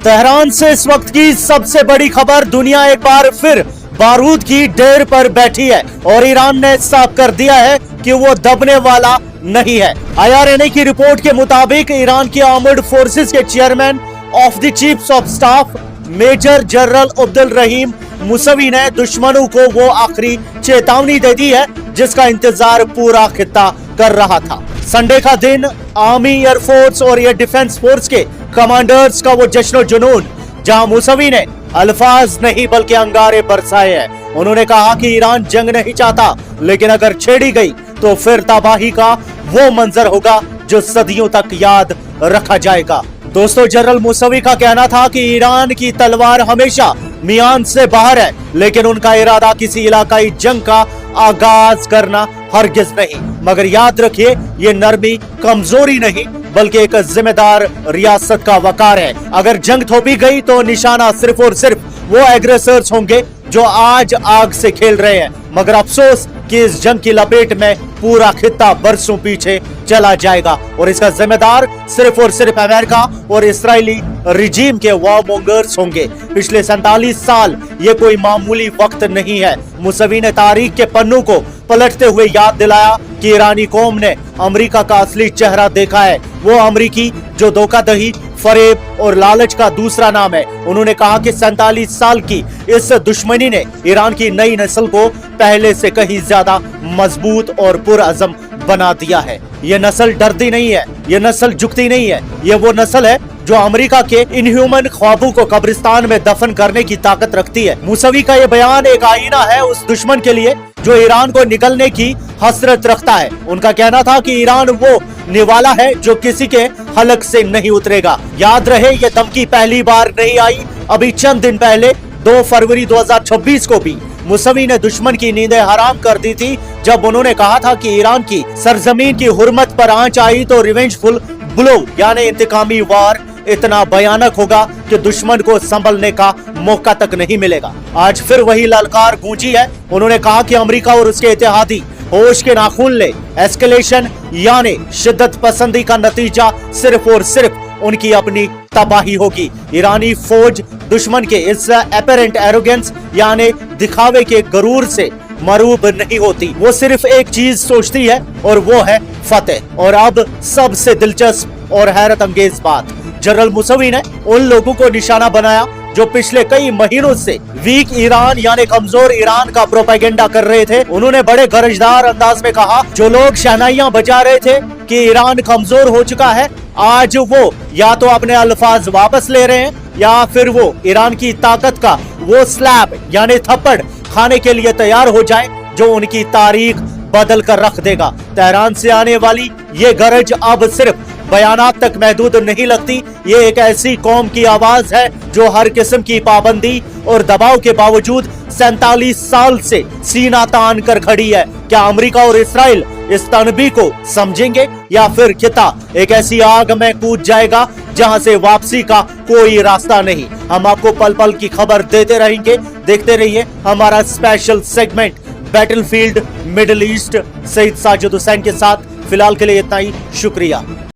Tehran से इस वक्त की सबसे बड़ी खबर, दुनिया एक बार फिर बारूद की ढेर पर बैठी है और ईरान ने साफ कर दिया है कि वो दबने वाला नहीं है। IRNA की रिपोर्ट के मुताबिक ईरान की आर्मर्ड फोर्सेस के chairman of the chiefs of staff major general Abdul Rahim Mousavi ने दुश्मनों को वो आखिरी चेतावनी दे दी है जिसका इंतजार पूरा खित्ता कर रहा था। संडे का दिन आर्मी, एयरफोर्स और एयर डिफेंस फोर्स के कमांडर्स का वो जश्न जुनून, जहां मुसवी ने अल्फाज नहीं बल्कि अंगारे बरसाए हैं। उन्होंने कहा कि ईरान जंग नहीं चाहता, लेकिन अगर छेड़ी गई तो फिर तबाही का वो मंजर होगा जो सदियों तक याद रखा जाएगा। दोस्तों, जनरल मुसवी का कहना था कि ईरान की तलवार हमेशा मियान से बाहर है, लेकिन उनका इरादा किसी इलाकाई जंग का आगाज करना हरगिज नहीं। मगर याद रखिए, ये नरमी कमजोरी नहीं बल्कि एक जिम्मेदार रियासत का वकार है। अगर जंग थोपी गई तो निशाना सिर्फ और सिर्फ वो एग्रेसर्स होंगे जो आज आग से खेल रहे हैं। मगर अफसोस कि इस जंग की लपेट में पूरा खित्ता बरसों पीछे चला जाएगा और इसका जिम्मेदार सिर्फ और सिर्फ अमेरिका और इस्राएली रिजीम के वॉरमोंगर्स होंगे। पिछले 47 साल ये कोई मामूली वक्त नहीं है। मुसवी ने तारीख के पन्नों को पलटते हुए याद दिलाया कि ईरानी कौम ने अमेरिका का असली चेहरा देखा है, वो अमेरिकी जो धोखाधड़ी, फरेब और लालच का दूसरा नाम है। उन्होंने कहा कि 47 साल की इस दुश्मनी ने ईरान की नई नस्ल को पहले से कहीं ज्यादा मजबूत और पुरअज़म बना दिया है। ये नस्ल डरती नहीं है, ये नस्ल झुकती नहीं है, ये वो नस्ल है जो अमेरिका के इनह्यूमन ख्वाबों को कब्रिस्तान में दफन करने की ताकत रखती है। मुसवी का ये बयान एक आईना है उस दुश्मन के लिए जो ईरान को निकलने की हसरत रखता है। उनका कहना था कि ईरान वो निवाला है जो किसी के हलक से नहीं उतरेगा। याद रहे, ये धमकी पहली बार नहीं आई। अभी चंद दिन पहले 2 फरवरी 2026 को भी मुसवी ने दुश्मन की नींदें हराम कर दी थी जब उन्होंने कहा था कि ईरान की सरजमीन की हुर्मत पर आंच आई तो रिवेंजफुल ब्लो यानी इंतकामी वार इतना भयानक होगा कि दुश्मन को संभलने का मौका तक नहीं मिलेगा। आज फिर वही ललकार गूंजी है। उन्होंने कहा कि अमेरिका और उसके इत्तेहादी होश के नाखून ले। एस्केलेशन यानी शिद्दत पसंदी का नतीजा सिर्फ और सिर्फ उनकी अपनी तबाही होगी। ईरानी फौज दुश्मन के इस एपेरेंट एरोगेंस यानी दिखावे के गरूर से मरूब नहीं होती। वो सिर्फ एक चीज सोचती है और वो है फतेह। और अब सबसे दिलचस्प और हैरत अंगेज बात, जनरल मुसवी ने उन लोगों को निशाना बनाया जो पिछले कई महीनों से वीक ईरान यानी कमजोर ईरान का प्रोपेगेंडा कर रहे थे। उन्होंने बड़े गरजदार अंदाज में कहा, जो लोग शहनाइयां बजा रहे थे कि ईरान कमजोर हो चुका है, आज वो या तो अपने अल्फाज वापस ले रहे हैं या फिर वो ईरान की ताकत का वो स्लैब यानी थप्पड़ खाने के लिए तैयार हो जाए जो उनकी तारीख बदल कर रख देगा। तेहरान से आने वाली ये गरज अब सिर्फ बयानात तक महदूद नहीं लगती। ये एक ऐसी कौम की आवाज है जो हर किस्म की पाबंदी और दबाव के बावजूद 47 साल से सीना तान कर खड़ी है। क्या अमेरिका और इस्राइल इस तनबी को समझेंगे या फिर खिता एक ऐसी आग में कूद जाएगा जहां से वापसी का कोई रास्ता नहीं। हम आपको पल पल की खबर देते रहेंगे। देखते रहिए हमारा special segment battlefield Middle East Saeed Sajid Hussain के साथ। फिलहाल के लिए इतना ही, शुक्रिया।